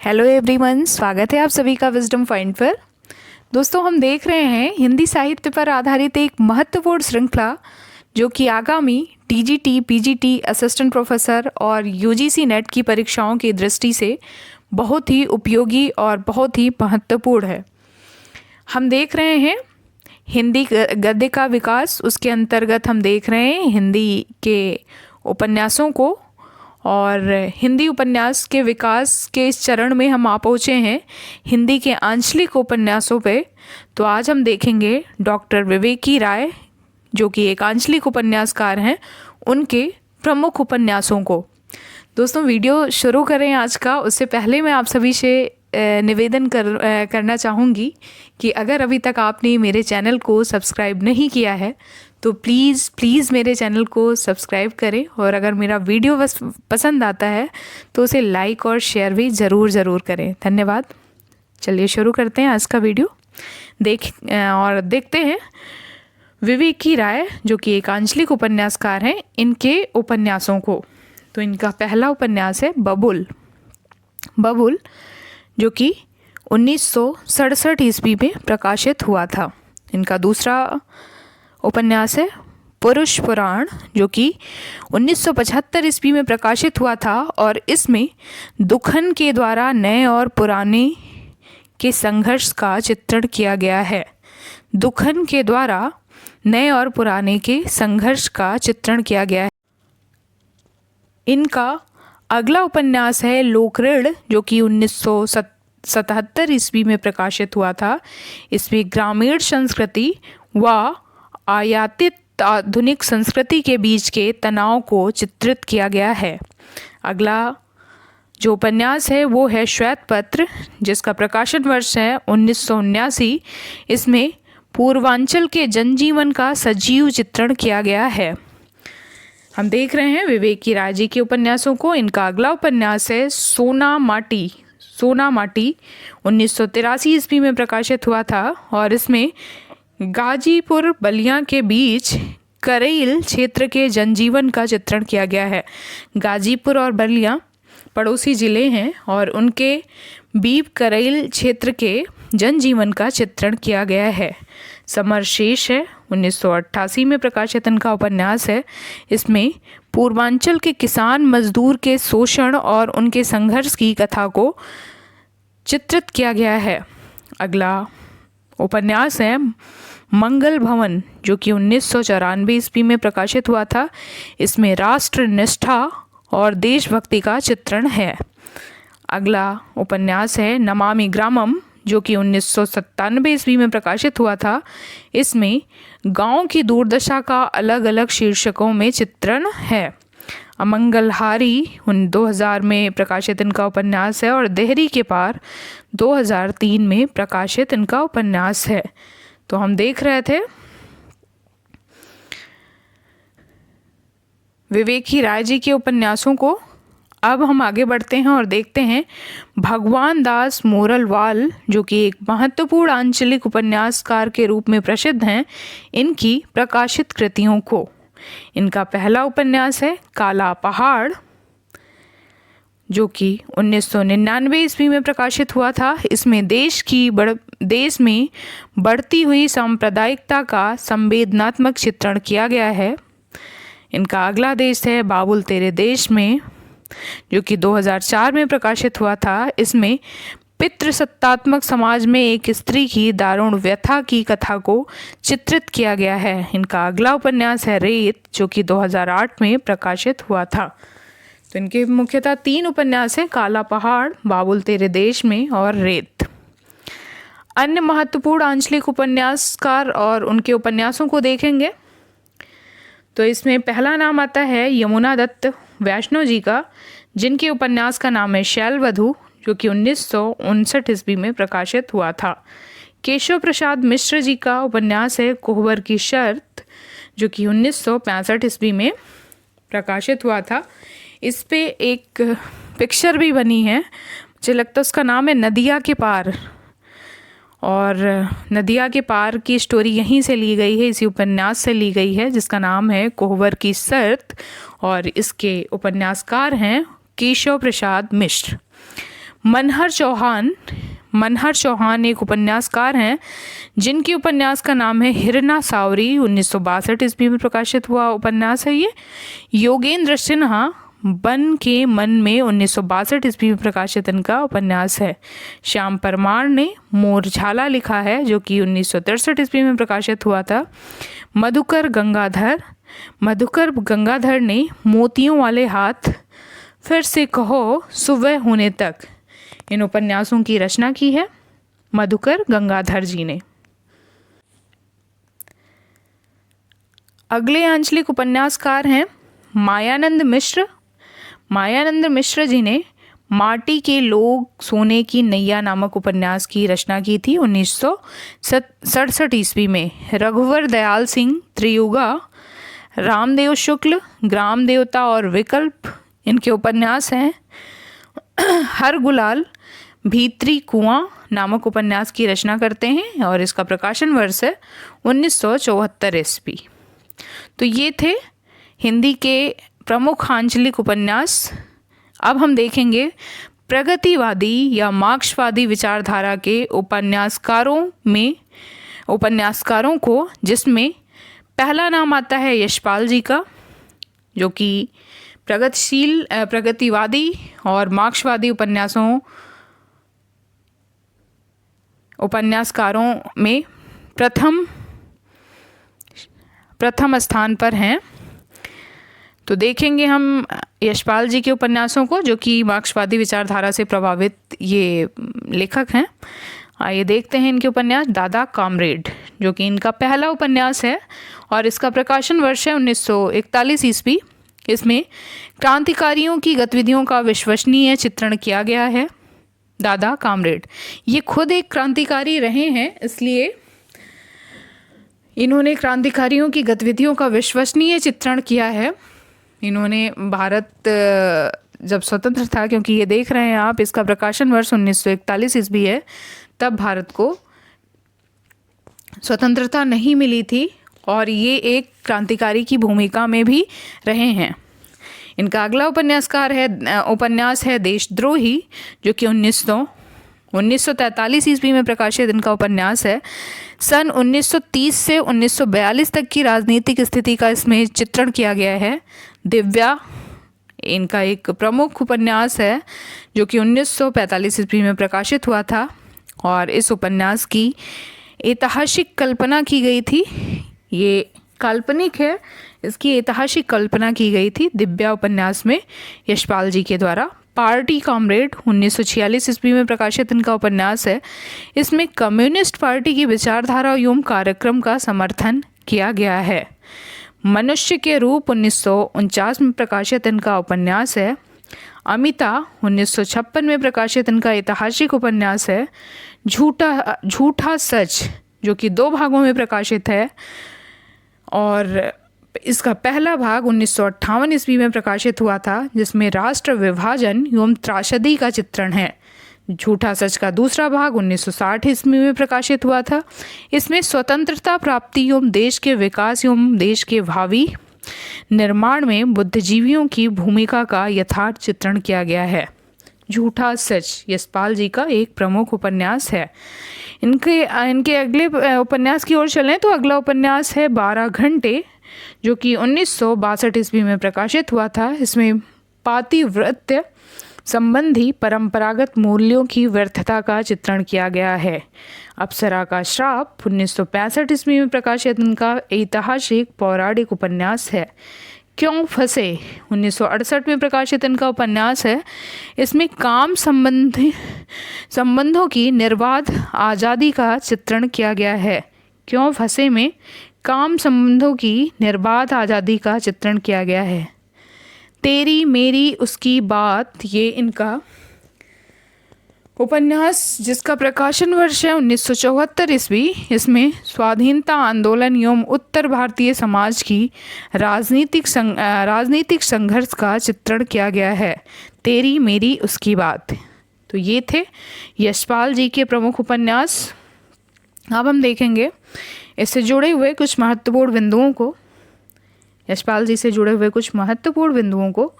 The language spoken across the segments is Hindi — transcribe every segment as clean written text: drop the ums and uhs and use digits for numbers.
हेलो एवरीवन, स्वागत है आप सभी का विजडम पॉइंट पर। दोस्तों, हम देख रहे हैं हिंदी साहित्य पर आधारित एक महत्वपूर्ण श्रृंखला जो कि आगामी टीजीटी, पीजीटी, असिस्टेंट प्रोफेसर और यूजीसी नेट की परीक्षाओं की दृष्टि से बहुत ही उपयोगी और बहुत ही महत्वपूर्ण है। हम देख रहे हैं हिंदी गद्य का विकास, उसके अंतर्गत हम देख रहे हैं हिंदी के उपन्यासों को, और हिंदी उपन्यास के विकास के इस चरण में हम आ पहुँचे हैं हिंदी के आंचलिक उपन्यासों पे। तो आज हम देखेंगे डॉक्टर विवेकी राय, जो कि एक आंचलिक उपन्यासकार हैं, उनके प्रमुख उपन्यासों को। दोस्तों, वीडियो शुरू करें आज का, उससे पहले मैं आप सभी से निवेदन करना चाहूँगी कि अगर अभी तक आपने मेरे चैनल को सब्सक्राइब नहीं किया है तो प्लीज़ मेरे चैनल को सब्सक्राइब करें, और अगर मेरा वीडियो बस पसंद आता है तो उसे लाइक और शेयर भी ज़रूर करें। धन्यवाद। चलिए शुरू करते हैं आज का वीडियो। देखते हैं विवेकी राय, जो कि एक आंचलिक उपन्यासकार हैं, इनके उपन्यासों को। तो इनका पहला उपन्यास है बबुल, जो कि 1967 ईस्वी में प्रकाशित हुआ था। इनका दूसरा उपन्यास है पुरुष पुराण, जो कि 1975 ईस्वी में प्रकाशित हुआ था, और इसमें दुखन के द्वारा नए और पुराने के संघर्ष का चित्रण किया गया है। दुखन के द्वारा नए और पुराने के संघर्ष का चित्रण किया गया है। इनका अगला उपन्यास है लोकऋण, जो कि 1977 ईस्वी में प्रकाशित हुआ था। इसमें ग्रामीण संस्कृति व आयातित आधुनिक संस्कृति के बीच के तनाव को चित्रित किया गया है। अगला जो उपन्यास है वो है श्वेत पत्र, जिसका प्रकाशन वर्ष है 1979। इसमें पूर्वांचल के जनजीवन का सजीव चित्रण किया गया है। हम देख रहे हैं विवेकी राय जी के उपन्यासों को। इनका अगला उपन्यास है सोना माटी, 1983 ईस्वी में प्रकाशित हुआ था, और इसमें गाजीपुर बलिया के बीच करेइल क्षेत्र के जनजीवन का चित्रण किया गया है। गाजीपुर और बलिया पड़ोसी ज़िले हैं, और उनके बीच करेइल क्षेत्र के जनजीवन का चित्रण किया गया है। समर शेष है, 1988 में प्रकाशित इनका उपन्यास है। इसमें पूर्वांचल के किसान मजदूर के शोषण और उनके संघर्ष की कथा को चित्रित किया गया है। अगला उपन्यास है मंगल भवन, जो कि 1994 ईस्वी में प्रकाशित हुआ था। इसमें राष्ट्र निष्ठा और देशभक्ति का चित्रण है। अगला उपन्यास है नमामि ग्रामम, जो कि 1997 ईस्वी में प्रकाशित हुआ था। इसमें गांव की दुर्दशा का अलग अलग शीर्षकों में चित्रण है। अमंगलहारी 2000 में प्रकाशित इनका उपन्यास है, और देहरी के पार 2003 में प्रकाशित इनका उपन्यास है। तो हम देख रहे थे विवेकी राय जी के उपन्यासों को। अब हम आगे बढ़ते हैं और देखते हैं भगवान दास मोरलवाल, जो कि एक महत्वपूर्ण आंचलिक उपन्यासकार के रूप में प्रसिद्ध हैं, इनकी प्रकाशित कृतियों को। इनका पहला उपन्यास है काला पहाड़, जो कि 1999 ईस्वी में प्रकाशित हुआ था। इसमें देश में बढ़ती हुई सांप्रदायिकता का संवेदनात्मक चित्रण किया गया है। इनका अगला देश है बाबुल तेरे देश में, जो कि 2004 में प्रकाशित हुआ था। इसमें पितृसत्तात्मक समाज में एक स्त्री की दारुण व्यथा की कथा को चित्रित किया गया है। इनका अगला उपन्यास है रेत, जो कि 2008 में प्रकाशित हुआ था। तो इनके मुख्यतः 3 उपन्यास हैं, काला पहाड़, बाबुल तेरे देश में और रेत। अन्य महत्वपूर्ण आंचलिक उपन्यासकार और उनके उपन्यासों को देखेंगे तो इसमें पहला नाम आता है यमुना दत्त वैष्णव जी का, जिनके उपन्यास का नाम है शैलवधू, जो कि 1959 ईस्वी में प्रकाशित हुआ था। केशव प्रसाद मिश्र जी का उपन्यास है कोहबर की शर्त, जो कि 1965 ईस्वी में प्रकाशित हुआ था। इस पे एक पिक्चर भी बनी है, मुझे लगता है उसका नाम है नदिया के पार, और नदिया के पार की स्टोरी यहीं से ली गई है, इसी उपन्यास से ली गई है, जिसका नाम है कोहबर की शर्त, और इसके उपन्यासकार हैं केशव प्रसाद मिश्र। मनहर चौहान एक उपन्यासकार हैं जिनके उपन्यास का नाम है हिरना सावरी। 1962 ईस्वी में प्रकाशित हुआ उपन्यास है ये। योगेंद्र सिन्हा बन के मन में 1962 ईस्वी में प्रकाशित इनका उपन्यास है। श्याम परमार ने मोरझाला लिखा है जो कि 1963 ईस्वी में प्रकाशित हुआ था। मधुकर गंगाधर ने मोतियों वाले हाथ, फिर से कहो सुबह होने तक, इन उपन्यासों की रचना की है मधुकर गंगाधर जी ने। अगले आंचलिक उपन्यासकार हैं मायानंद मिश्र जी ने माटी के लोग सोने की नैया नामक उपन्यास की रचना की थी 1967 ईस्वी में। रघुवर दयाल सिंह त्रियुगा, रामदेव शुक्ल, ग्राम देवता और विकल्प इनके उपन्यास हैं। हर गुलाल भीतरी कुआं नामक उपन्यास की रचना करते हैं और इसका प्रकाशन वर्ष है 1974 ईस्वी। तो ये थे हिंदी के प्रमुख आंचलिक उपन्यास। अब हम देखेंगे प्रगतिवादी या मार्क्सवादी विचारधारा के उपन्यासकारों को, जिसमें पहला नाम आता है यशपाल जी का, जो कि प्रगतिवादी और मार्क्सवादी उपन्यासकारों में प्रथम स्थान पर हैं। तो देखेंगे हम यशपाल जी के उपन्यासों को, जो कि मार्क्सवादी विचारधारा से प्रभावित ये लेखक हैं। आइए देखते हैं इनके उपन्यास। दादा कामरेड, जो कि इनका पहला उपन्यास है और इसका प्रकाशन वर्ष है 1941 ईस्वी। इसमें क्रांतिकारियों की गतिविधियों का विश्वसनीय चित्रण किया गया है। दादा कामरेड ये खुद एक क्रांतिकारी रहे हैं, इसलिए इन्होंने क्रांतिकारियों की गतिविधियों का विश्वसनीय चित्रण किया है। इन्होंने भारत जब स्वतंत्र था, क्योंकि ये देख रहे हैं आप, इसका प्रकाशन वर्ष 1941 ईस्वी है, तब भारत को स्वतंत्रता नहीं मिली थी और ये एक क्रांतिकारी की भूमिका में भी रहे हैं। इनका अगला उपन्यास है देशद्रोही, जो कि 1943 ईस्वी में प्रकाशित इनका उपन्यास है। सन 1930 से 1942 तक की राजनीतिक स्थिति का इसमें चित्रण किया गया है। दिव्या इनका एक प्रमुख उपन्यास है, जो कि 1945 ईस्वी में प्रकाशित हुआ था और इस उपन्यास की ऐतिहासिक कल्पना की गई थी। ये काल्पनिक है, इसकी ऐतिहासिक कल्पना की गई थी दिव्या उपन्यास में यशपाल जी के द्वारा। पार्टी कॉमरेड 1946 ईस्वी में प्रकाशित इनका उपन्यास है। इसमें कम्युनिस्ट पार्टी की विचारधारा एवं कार्यक्रम का समर्थन किया गया है। मनुष्य के रूप 1949 में प्रकाशित इनका उपन्यास है। अमिता 1956 में प्रकाशित इनका ऐतिहासिक उपन्यास है। झूठा सच, जो कि 2 भागों में प्रकाशित है और इसका पहला भाग 1958 ईस्वी में प्रकाशित हुआ था, जिसमें राष्ट्र विभाजन एवं त्रासदी का चित्रण है। झूठा सच का दूसरा भाग 1960 ईस्वी में प्रकाशित हुआ था। इसमें स्वतंत्रता प्राप्ति एवं देश के विकास एवं देश के भावी निर्माण में बुद्धिजीवियों की भूमिका का यथार्थ चित्रण किया गया है। झूठा सच यशपाल जी का एक प्रमुख उपन्यास है। इनके अगले उपन्यास की ओर चलें तो अगला उपन्यास है 12 घंटे, जो कि 1962 ईस्वी में प्रकाशित हुआ था। इसमें पातिव्रत्य संबंधी परंपरागत मूल्यों की व्यर्थता का चित्रण किया गया है। अप्सरा का श्राप 1965 ईस्वी में प्रकाशित इनका ऐतिहासिक पौराणिक उपन्यास है। क्यों फंसे 1968 में प्रकाशित इनका उपन्यास है। इसमें काम संबंधों की निर्बाध आज़ादी का चित्रण किया गया है। क्यों फंसे में काम संबंधों की निर्बाध आज़ादी का चित्रण किया गया है। तेरी मेरी उसकी बात, ये इनका उपन्यास जिसका प्रकाशन वर्ष है 1974 ईस्वी। इसमें स्वाधीनता आंदोलन एवं उत्तर भारतीय समाज की राजनीतिक संघर्ष का चित्रण किया गया है। तेरी मेरी उसकी बात। तो ये थे यशपाल जी के प्रमुख उपन्यास। अब हम देखेंगे इससे जुड़े हुए कुछ महत्वपूर्ण बिंदुओं को, यशपाल जी से जुड़े हुए कुछ महत्वपूर्ण बिंदुओं को,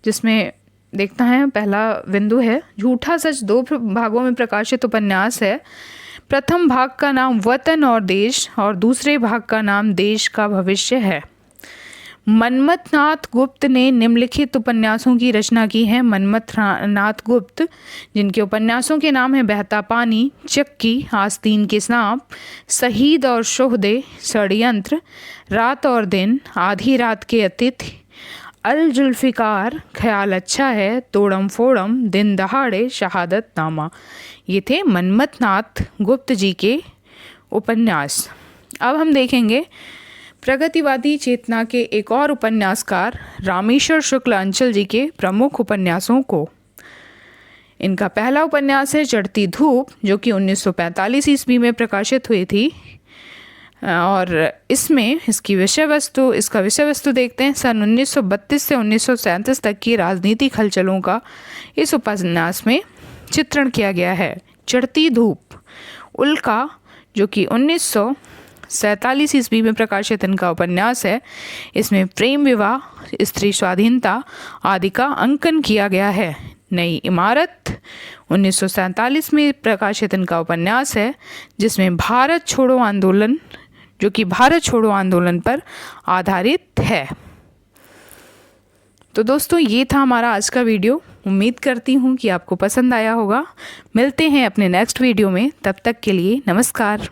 जिसमें देखता है। पहला बिंदु है झूठा सच 2 भागों में प्रकाशित उपन्यास है। प्रथम भाग का नाम वतन और देश और दूसरे भाग का नाम देश का भविष्य है। मनमथ नाथ गुप्त ने निम्नलिखित उपन्यासों की रचना की है। मनमथ नाथ गुप्त, जिनके उपन्यासों के नाम हैं बहता पानी, चक्की, आस्तीन के सांप, शहीद और शोहदे, षड्यंत्र, रात और दिन, आधी रात के अतिथि, अल जुल्फिकार, ख्याल अच्छा है, तोड़म फोड़म, दिन दहाड़े, शहादत नामा। ये थे मनमथ नाथ गुप्त जी के उपन्यास। अब हम देखेंगे प्रगतिवादी चेतना के एक और उपन्यासकार रामेश्वर शुक्ल अंचल जी के प्रमुख उपन्यासों को। इनका पहला उपन्यास है चढ़ती धूप, जो कि 1945 ईस्वी में प्रकाशित हुई थी। और इसमें इसका विषय वस्तु देखते हैं। सन 1932 से 1937 तक की राजनीतिक हलचलों का इस उपन्यास में चित्रण किया गया है। चढ़ती धूप उल्का, जो कि 1947 ईस्वी में प्रकाशित इनका उपन्यास है। इसमें प्रेम विवाह, स्त्री स्वाधीनता आदि का अंकन किया गया है। नई इमारत 1947 में प्रकाशित इनका उपन्यास है, जिसमें भारत छोड़ो आंदोलन, जो कि भारत छोड़ो आंदोलन पर आधारित है। तो दोस्तों, ये था हमारा आज का वीडियो। उम्मीद करती हूँ कि आपको पसंद आया होगा। मिलते हैं अपने नेक्स्ट वीडियो में, तब तक के लिए नमस्कार।